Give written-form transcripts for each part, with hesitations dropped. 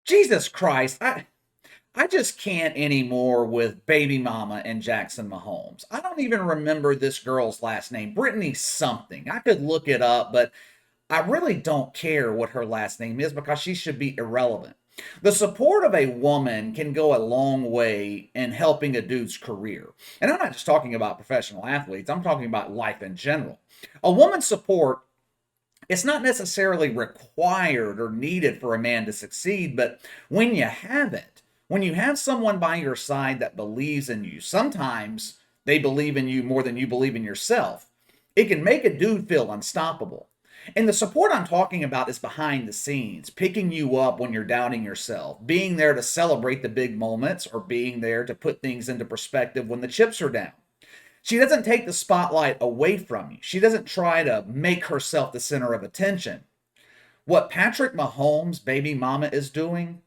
Jesus Christ, I just can't anymore with baby mama and Jackson Mahomes. I don't even remember this girl's last name, Brittany something. I could look it up, but I really don't care what her last name is because she should be irrelevant. The support of a woman can go a long way in helping a dude's career. And I'm not just talking about professional athletes, I'm talking about life in general. A woman's support, it's not necessarily required or needed for a man to succeed, but when you have it, when you have someone by your side that believes in you, sometimes they believe in you more than you believe in yourself, it can make a dude feel unstoppable. And the support I'm talking about is behind the scenes, picking you up when you're doubting yourself, being there to celebrate the big moments, or being there to put things into perspective when the chips are down. She doesn't take the spotlight away from you. She doesn't try to make herself the center of attention. What Patrick Mahomes' baby mama is doing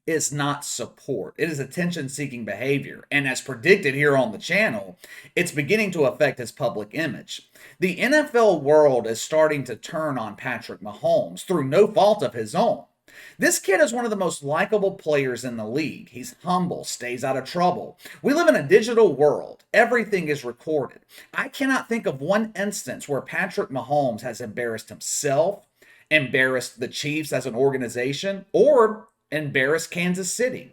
is not support. It is attention seeking behavior. And as predicted here on the channel, it's beginning to affect his public image. The NFL world is starting to turn on Patrick Mahomes through no fault of his own. This kid is one of the most likable players in the league. He's humble, stays out of trouble. We live in a digital world. Everything is recorded. I cannot think of one instance where Patrick Mahomes has embarrassed himself, embarrassed the Chiefs as an organization, or embarrassed Kansas City.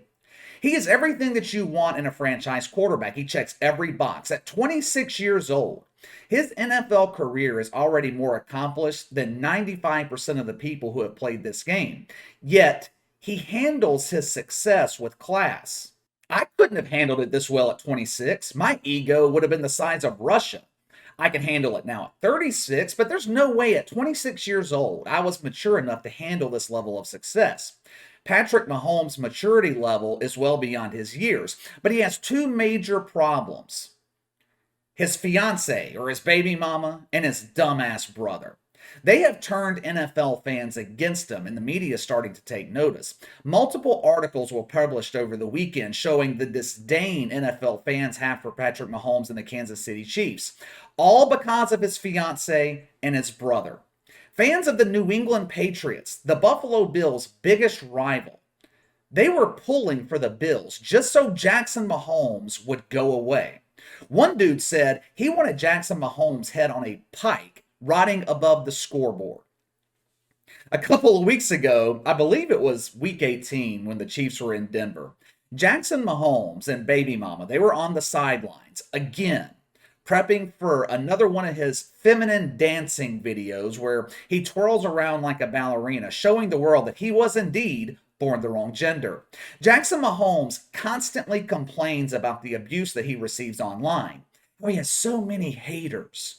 He is everything that you want in a franchise quarterback. He checks every box. At 26 years old, his NFL career is already more accomplished than 95% of the people who have played this game. Yet, he handles his success with class. I couldn't have handled it this well at 26. My ego would have been the size of Russia. I can handle it now at 36, but there's no way at 26 years old I was mature enough to handle this level of success. Patrick Mahomes' maturity level is well beyond his years, but he has two major problems: his fiance, or his baby mama, and his dumbass brother. They have turned NFL fans against him, and the media is starting to take notice. Multiple articles were published over the weekend showing the disdain NFL fans have for Patrick Mahomes and the Kansas City Chiefs, all because of his fiance and his brother. Fans of the New England Patriots, the Buffalo Bills' biggest rival, they were pulling for the Bills just so Jackson Mahomes would go away. One dude said he wanted Jackson Mahomes' head on a pike rotting above the scoreboard. A couple of weeks ago, I believe it was week 18 when the Chiefs were in Denver, Jackson Mahomes and baby mama, they were on the sidelines again, prepping for another one of his feminine dancing videos where he twirls around like a ballerina, showing the world that he was indeed born the wrong gender. Jackson Mahomes constantly complains about the abuse that he receives online. Oh, he has so many haters.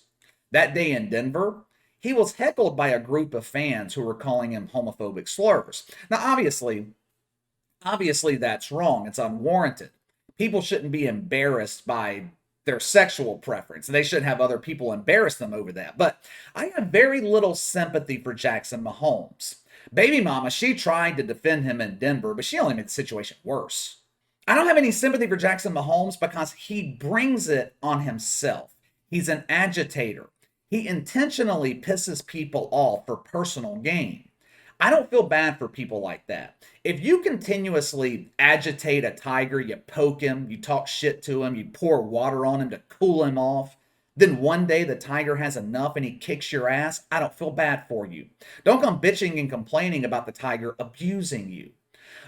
That day in Denver, he was heckled by a group of fans who were calling him homophobic slurs. Now, obviously that's wrong. It's unwarranted. People shouldn't be embarrassed by their sexual preference. They shouldn't have other people embarrass them over that. But I have very little sympathy for Jackson Mahomes. Baby mama, she tried to defend him in Denver, but she only made the situation worse. I don't have any sympathy for Jackson Mahomes because he brings it on himself. He's an agitator. He intentionally pisses people off for personal gain. I don't feel bad for people like that. If you continuously agitate a tiger, you poke him, you talk shit to him, you pour water on him to cool him off, then one day the tiger has enough and he kicks your ass, I don't feel bad for you. Don't come bitching and complaining about the tiger abusing you.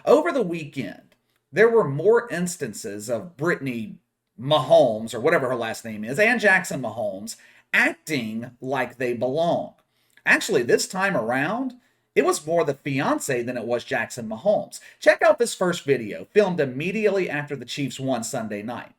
Over the weekend, there were more instances of Brittany Mahomes, or whatever her last name is, and Jackson Mahomes acting like they belong. Actually, this time around, it was more the fiance than it was Jackson Mahomes. Check out this first video, filmed immediately after the Chiefs won Sunday night.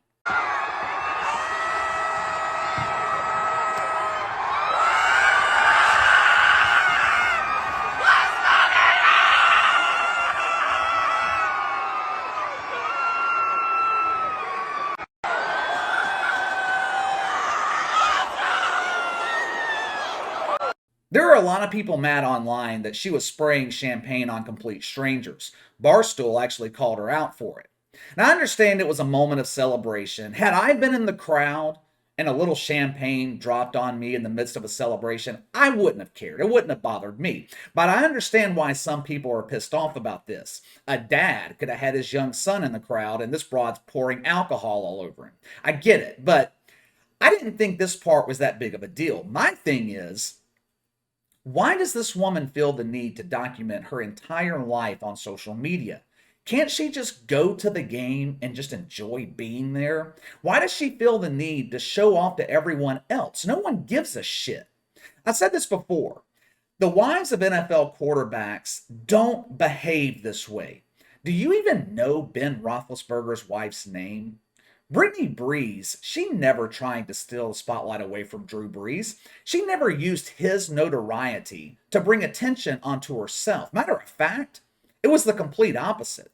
There are a lot of people mad online that she was spraying champagne on complete strangers. Barstool actually called her out for it. Now, I understand it was a moment of celebration. Had I been in the crowd and a little champagne dropped on me in the midst of a celebration, I wouldn't have cared. It wouldn't have bothered me. But I understand why some people are pissed off about this. A dad could have had his young son in the crowd, and this broad's pouring alcohol all over him. I get it, but I didn't think this part was that big of a deal. My thing is, why does this woman feel the need to document her entire life on social media? Can't she just go to the game and just enjoy being there? Why does she feel the need to show off to everyone else? No one gives a shit. I said this before. The wives of NFL quarterbacks don't behave this way. Do you even know Ben Roethlisberger's wife's name? Brittany Breeze, she never tried to steal the spotlight away from Drew Brees. She never used his notoriety to bring attention onto herself. Matter of fact, it was the complete opposite.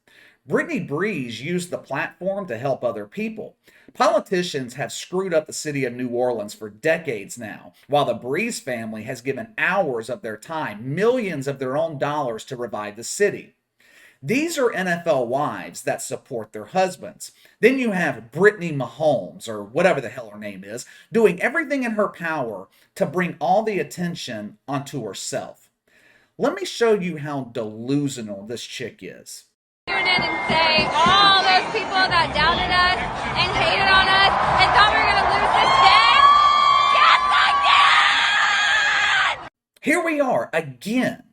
Brittany Breeze used the platform to help other people. Politicians have screwed up the city of New Orleans for decades now, while the Breeze family has given hours of their time, millions of their own dollars to revive the city. These are NFL wives that support their husbands. Then you have Brittany Mahomes, or whatever the hell her name is, doing everything in her power to bring all the attention onto herself. Let me show you how delusional this chick is. Tune in and say all those people that doubted us and hated on us and thought we were going to lose this game. Yes, I did! Here we are again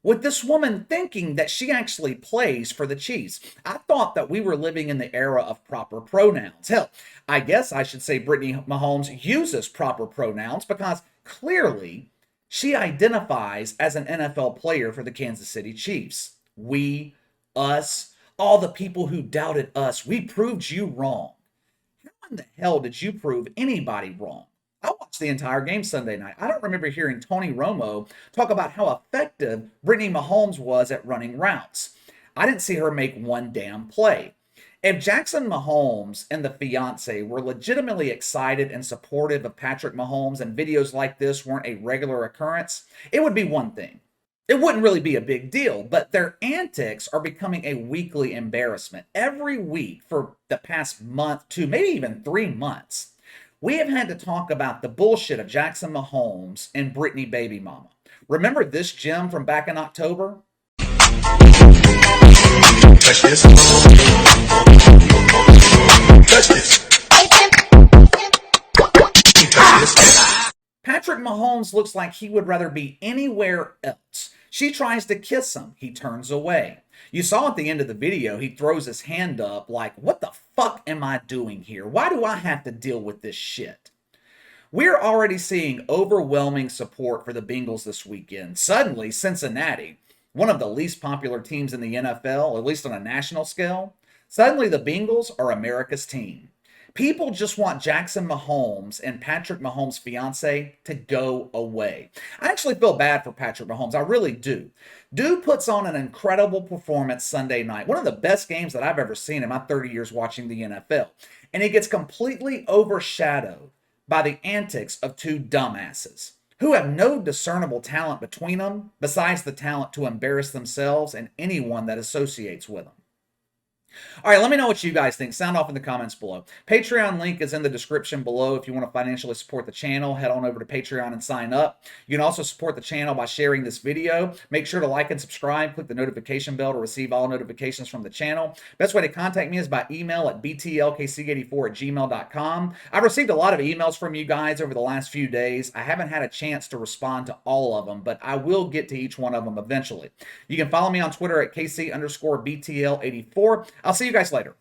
with this woman thinking that she actually plays for the Chiefs. I thought that we were living in the era of proper pronouns. Hell, I guess I should say Brittany Mahomes uses proper pronouns because clearly she identifies as an NFL player for the Kansas City Chiefs. We, us, all the people who doubted us, we proved you wrong. How in the hell did you prove anybody wrong? I watched the entire game Sunday night. I don't remember hearing Tony Romo talk about how effective Brittany Mahomes was at running routes. I didn't see her make one damn play. If Jackson Mahomes and the fiance were legitimately excited and supportive of Patrick Mahomes and videos like this weren't a regular occurrence, it would be one thing. It wouldn't really be a big deal, but their antics are becoming a weekly embarrassment. Every week for the past month to maybe even 3 months, we have had to talk about the bullshit of Jackson Mahomes and Brittany baby mama. Remember this gem from back in October? Touch this. Touch this. Touch this. Patrick Mahomes looks like he would rather be anywhere else. She tries to kiss him. He turns away. You saw at the end of the video, he throws his hand up like, what the fuck am I doing here? Why do I have to deal with this shit? We're already seeing overwhelming support for the Bengals this weekend. Suddenly, Cincinnati, one of the least popular teams in the NFL, at least on a national scale, suddenly the Bengals are America's team. People just want Jackson Mahomes and Patrick Mahomes' fiance to go away. I actually feel bad for Patrick Mahomes. I really do. Dude puts on an incredible performance Sunday night. One of the best games that I've ever seen in my 30 years watching the NFL. And he gets completely overshadowed by the antics of two dumbasses who have no discernible talent between them besides the talent to embarrass themselves and anyone that associates with them. All right, let me know what you guys think. Sound off in the comments below. Patreon link is in the description below. If you want to financially support the channel, head on over to Patreon and sign up. You can also support the channel by sharing this video. Make sure to like and subscribe. Click the notification bell to receive all notifications from the channel. Best way to contact me is by email at btlkc84@gmail.com. I've received a lot of emails from you guys over the last few days. I haven't had a chance to respond to all of them, but I will get to each one of them eventually. You can follow me on Twitter at KC_BTL84. I'll see you guys later.